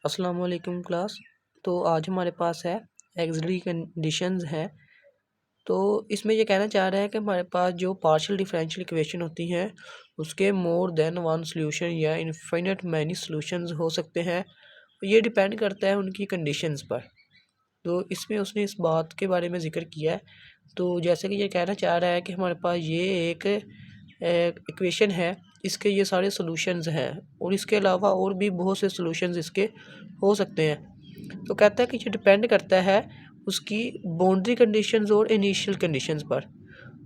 अस्सलाम वालेकुम क्लास। तो आज हमारे पास है एक्सिलरी कंडीशंस है। तो इसमें ये कहना चाह रहा है कि हमारे पास जो पार्शियल डिफरेंशियल इक्वेशन होती हैं उसके मोर देन वन सॉल्यूशन या इनफिनिट मैनी सॉल्यूशंस हो सकते हैं। ये डिपेंड करता है उनकी कंडीशंस पर। तो इसमें उसने इस बात के बारे में ज़िक्र किया है। तो जैसे कि ये कहना चाह रहा है कि हमारे पास ये एक इक्वेशन है, इसके ये सारे सॉल्यूशंस हैं और इसके अलावा और भी बहुत से सॉल्यूशंस इसके हो सकते हैं। तो कहता है कि ये डिपेंड करता है उसकी बाउंड्री कंडीशंस और इनिशियल कंडीशंस पर।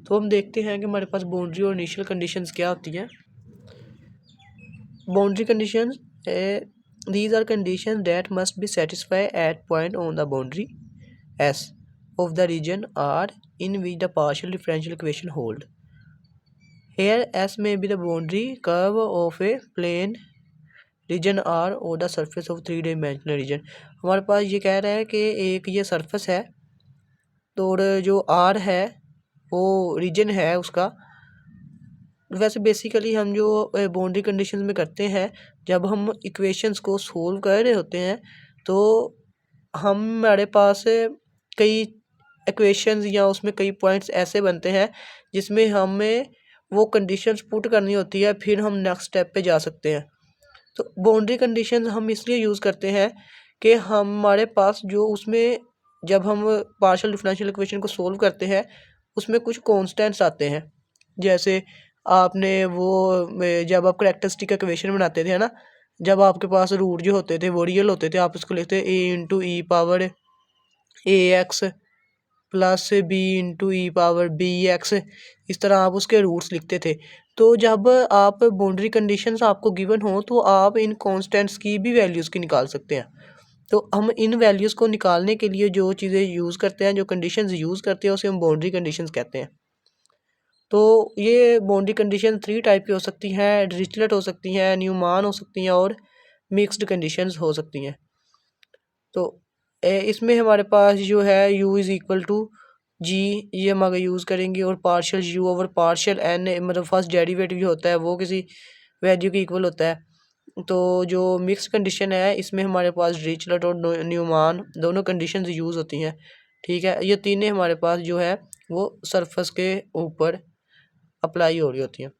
तो हम देखते हैं कि हमारे पास बाउंड्री और इनिशियल कंडीशंस क्या होती हैं। Boundary conditions these are conditions that must be satisfied at point on the boundary S of the region R in which the partial differential equation hold. Here S may be the boundary curve of a plane region or और the surface of three dimensional region. हमारे पास ये कह रहा है कि एक ये सरफेस है तो जो आर है वो रीजन है उसका। वैसे बेसिकली हम जो बाउंड्री कंडीशंस में करते हैं, जब हम इक्वेशंस को सोल्व कर रहे होते हैं तो हमारे पास कई इक्वेशंस या उसमें कई पॉइंट्स ऐसे बनते हैं जिसमें हमें वो कंडीशंस पुट करनी होती है, फिर हम नेक्स्ट स्टेप पे जा सकते हैं। तो बाउंड्री कंडीशंस हम इसलिए यूज़ करते हैं कि हमारे पास जो उसमें जब हम पार्शियल डिफरेंशियल इक्वेशन को सोल्व करते हैं उसमें कुछ कॉन्स्टेंट्स आते हैं। जैसे आपने वो जब आप करैक्टरिस्टिक इक्वेशन बनाते थे ना, जब आपके पास रूट जो होते थे वो रियल होते थे, आप उसको लिखते ए इंटू ई पावर ए एक्स प्लस बी इंटू ई पावर बी एक्स, इस तरह आप उसके रूट्स लिखते थे। तो जब आप बाउंड्री कंडीशंस आपको गिवन हो तो आप इन कॉन्स्टेंट्स की भी वैल्यूज़ की निकाल सकते हैं। तो हम इन वैल्यूज़ को निकालने के लिए जो चीज़ें यूज़ करते हैं, जो कंडीशंस यूज़ करते हैं, उसे हम बाउंड्री कंडीशंस कहते हैं। तो ये बाउंड्री कंडीशन 3 टाइप की हो सकती हैं, डिरिचलेट हो सकती हैं, न्यूमान हो सकती हैं और मिक्स्ड कंडीशंस हो सकती हैं। तो इसमें हमारे पास जो है u इज़ इक्वल टू जी, ये हम आगे यूज़ करेंगे, और partial u over partial n, मतलब फर्स्ट डेरिवेटिव जो होता है वो किसी वैल्यू के इक्वल होता है। तो जो मिक्स कंडीशन है इसमें हमारे पास डिरिचलेट और न्यूमान दोनों कंडीशंस यूज़ होती हैं। ठीक है, ये तीनों हमारे पास जो है वो सरफेस के ऊपर अप्लाई हो रही होती हैं।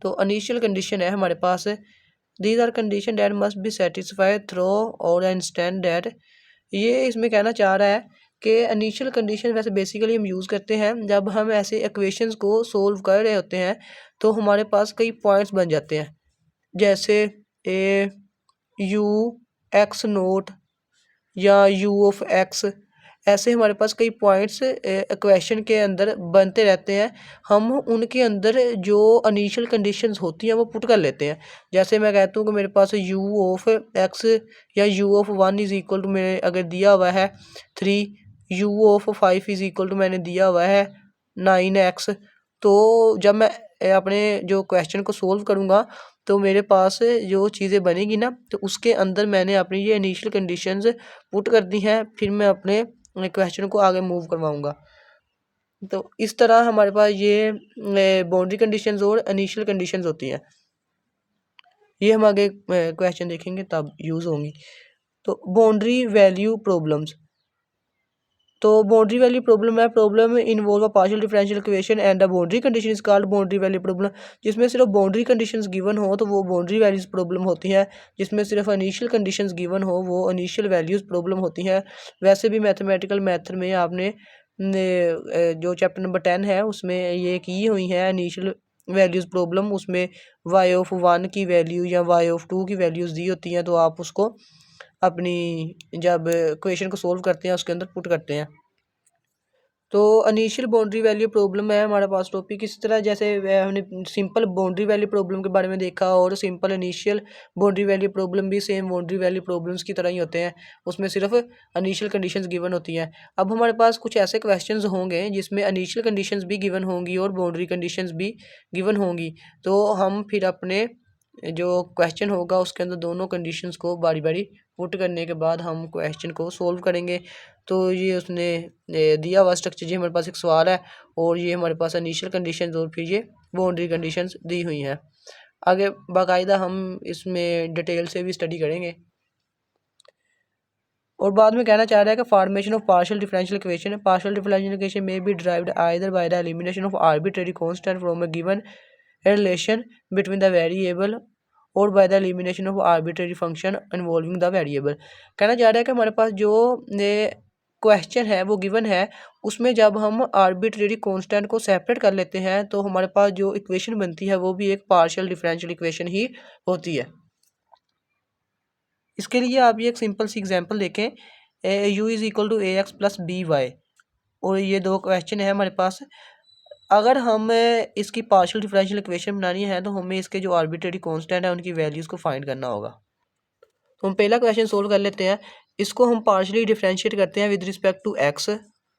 तो इनिशियल कंडीशन है हमारे पास, these are condition that must be satisfied through और अंडरस्टैंड दैट। ये इसमें कहना चाह रहा है कि इनिशियल कंडीशन वैसे बेसिकली हम यूज़ करते हैं जब हम ऐसे इक्वेशंस को सोल्व कर रहे होते हैं तो हमारे पास कई पॉइंट्स बन जाते हैं, जैसे ए यू एक्स नोट या यू ऑफ एक्स। ऐसे हमारे पास कई पॉइंट्स इक्वेशन के अंदर बनते रहते हैं। हम उनके अंदर जो इनिशियल कंडीशंस होती हैं वो पुट कर लेते हैं। जैसे मैं कहता हूँ कि मेरे पास यू ऑफ एक्स या U of 1 is equal to, मैंने अगर दिया हुआ है 3, U of 5 is equal to मैंने दिया हुआ है 9x। तो जब मैं अपने जो क्वेश्चन को सोल्व करूँगा तो मेरे पास जो चीज़ें बनेगी ना, तो उसके अंदर मैंने अपनी ये इनिशियल कंडीशंस पुट कर दी हैं, फिर मैं अपने क्वेश्चन को आगे मूव करवाऊंगा। तो इस तरह हमारे पास ये बाउंड्री कंडीशंस और इनिशियल कंडीशंस होती हैं। ये हम आगे क्वेश्चन देखेंगे तब यूज़ होंगी। तो बाउंड्री वैल्यू प्रॉब्लम्स। तो बाउंड्री वैल्यू प्रॉब्लम है, problem involve a partial differential equation and the boundary condition is called boundary value problem. जिसमें सिर्फ बाउंड्री कंडीशंस गिवन हो तो वो बाउंड्री वैल्यूज प्रॉब्लम होती हैं, जिसमें सिर्फ इनिशियल कंडीशंस गिवन हो वो इनिशियल वैल्यूज प्रॉब्लम होती हैं। वैसे भी मैथमेटिकल मेथड में आपने जो चैप्टर नंबर 10 है उसमें ये की हुई है इनिशियल वैल्यूज़ प्रॉब्लम। उसमें y ऑफ 1 की वैल्यू या y ऑफ 2 की वैल्यूज़ दी होती हैं, तो आप उसको अपनी जब क्वेश्चन को सोल्व करते हैं उसके अंदर पुट करते हैं। तो इनिशियल बाउंड्री वैल्यू प्रॉब्लम है हमारे पास टॉपिक। इस तरह जैसे हमने सिंपल बाउंड्री वैल्यू प्रॉब्लम के बारे में देखा, और simple initial boundary value problem भी सेम बाउंड्री वैल्यू प्रॉब्लम्स की तरह ही होते हैं, उसमें सिर्फ इनिशियल कंडीशंस गिवन होती हैं। अब हमारे पास कुछ ऐसे क्वेश्चंस होंगे जिसमें इनिशियल कंडीशंस भी गिवन होंगी और बाउंड्री कंडीशंस भी गिवन होंगी। तो हम फिर अपने जो क्वेश्चन होगा उसके अंदर दोनों कंडीशंस को बारी बारी पुट करने के बाद हम क्वेश्चन को सोल्व करेंगे। तो ये उसने दिया हुआ स्ट्रक्चर, जी हमारे पास एक सवाल है और ये हमारे पास इनिशियल कंडीशंस और फिर ये बाउंड्री कंडीशंस दी हुई हैं। आगे बाकायदा हम इसमें डिटेल से भी स्टडी करेंगे। और बाद में कहना चाह रहा है कि formation of partial differential equation में be derived either by the elimination of arbitrary constant from a given relation between the variable or by the elimination of arbitrary function involving the variable. कहना चाह रहा है कि हमारे पास जो question है वो गिवन है, उसमें जब हम आर्बिट्रेरी कांस्टेंट को सेपरेट कर लेते हैं तो हमारे पास जो इक्वेशन बनती है वो भी एक पार्शियल डिफरेंशियल इक्वेशन ही होती है। इसके लिए आप ये एक सिंपल सी एग्जांपल देखें, u is equal to a x plus b y, और ये दो क्वेश्चन है हमारे पास। अगर हम इसकी पार्शियल डिफरेंशियल इक्वेशन बनानी है तो हमें इसके जो आर्बिट्रेरी कांस्टेंट है उनकी वैल्यूज़ को फाइंड करना होगा। तो हम पहला क्वेश्चन सोल्व कर लेते हैं। इसको हम पार्शियली डिफरेंशिएट करते हैं विद रिस्पेक्ट टू एक्स।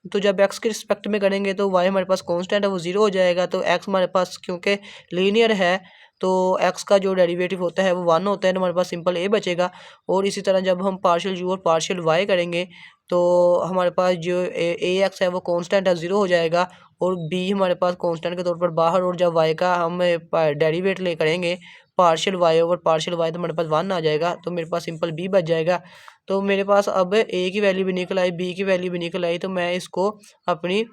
तो जब एक्स के रिस्पेक्ट में करेंगे तो वाई हमारे पास कांस्टेंट है वो 0 हो जाएगा। तो एक्स हमारे पास क्योंकि लीनियर है तो एक्स का जो डेरिवेटिव होता है वो 1 होता है, तो हमारे पास सिंपल ए बचेगा। और इसी तरह जब हम पार्शियल यू और पार्शियल वाई करेंगे तो हमारे पास जो ए एक्स है वो कांस्टेंट है 0 हो जाएगा, और बी हमारे पास कांस्टेंट के तौर पर बाहर। और जब वाई का हम डेरिवेटिव ले करेंगे partial y over partial y तो हमारे पास 1 आ जाएगा, तो मेरे पास सिंपल बी बच जाएगा। तो मेरे पास अब ए की वैल्यू भी निकल आई, बी की वैल्यू भी निकल आई, तो मैं इसको अपनी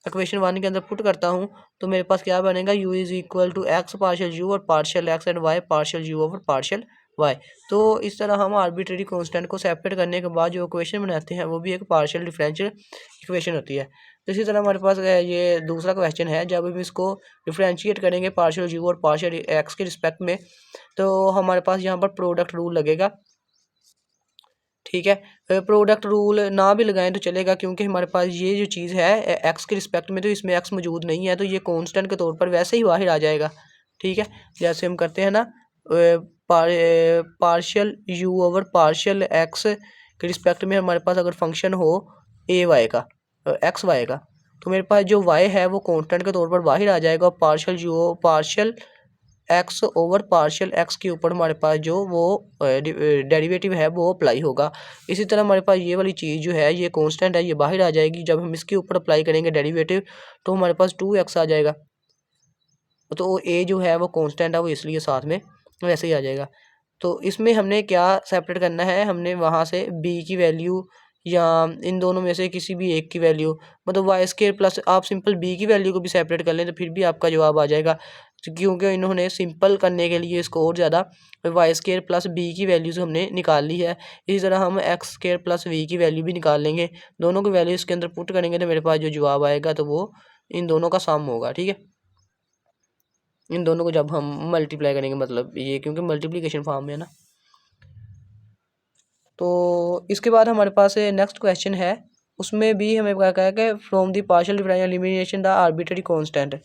इक्वेशन 1 के अंदर पुट करता हूँ। तो मेरे पास क्या बनेगा, u is equal to x partial u और partial x and y partial u over partial y. तो इस तरह हम आर्बिट्रेरी कांस्टेंट को सेपरेट करने के बाद जो इक्वेशन बनाते हैं वो भी एक पार्शियल डिफरेंशियल इक्वेशन होती है। तो इसी तरह हमारे पास ये दूसरा क्वेश्चन है, जब हम इसको डिफरेंशिएट करेंगे पार्शियल यू और पार्शियल एक्स के रिस्पेक्ट में तो हमारे पास यहाँ पर प्रोडक्ट रूल लगेगा। ठीक है, प्रोडक्ट रूल ना भी लगाएं तो चलेगा, क्योंकि हमारे पास ये जो चीज़ है एक्स के रिस्पेक्ट में तो इसमें एक्स मौजूद नहीं है, तो ये कांस्टेंट के तौर पर वैसे ही बाहर आ जाएगा। ठीक है, जैसे हम करते हैं ना partial u over partial x के रिस्पेक्ट में हमारे पास अगर फंक्शन हो ए वाई का एक्स वाई का, तो मेरे पास जो वाई है वो कांस्टेंट के तौर पर बाहर आ जाएगा, और partial you partial x over partial x के ऊपर हमारे पास जो वो डेरिवेटिव है वो अप्लाई होगा। इसी तरह हमारे पास ये वाली चीज़ जो है ये कांस्टेंट है, ये बाहर आ जाएगी। जब हम इसके ऊपर अप्लाई करेंगे डेरिवेटिव तो हमारे पास 2x आ जाएगा। तो ए जो है वो कांस्टेंट है, वो इसलिए साथ में वैसे ही आ जाएगा। तो इसमें हमने क्या सेपरेट करना है, हमने वहाँ से b की वैल्यू या इन दोनों में से किसी भी एक की वैल्यू, मतलब वाई स्केयर प्लस आप सिंपल b की वैल्यू को भी सेपरेट कर लें तो फिर भी आपका जवाब आ जाएगा, क्योंकि इन्होंने सिंपल करने के लिए इसको और ज़्यादा वाई स्केयर प्लस बी की वैल्यूज़ हमने निकाल ली है। इसी तरह हम एक्स स्केयर प्लस वी की वैल्यू भी निकाल लेंगे। दोनों की वैल्यू इसके अंदर पुट करेंगे तो मेरे पास जो जवाब आएगा तो वो इन दोनों का सम होगा। ठीक है, इन दोनों को जब हम मल्टीप्लाई करेंगे, मतलब ये क्योंकि मल्टीप्लिकेशन फॉर्म में है ना। तो इसके बाद हमारे पास नेक्स्ट क्वेश्चन है, उसमें भी हमें क्या कहा है कि from the partial differential elimination the arbitrary constant.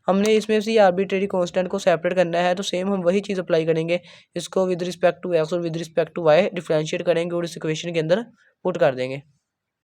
हमने इसमें से आर्बिट्रेरी कांस्टेंट को सेपरेट करना है, तो सेम हम वही चीज़ अप्लाई करेंगे, इसको विद रिस्पेक्ट टू एक्स और with respect to y differentiate करेंगे और इस इक्वेशन के अंदर पुट कर देंगे।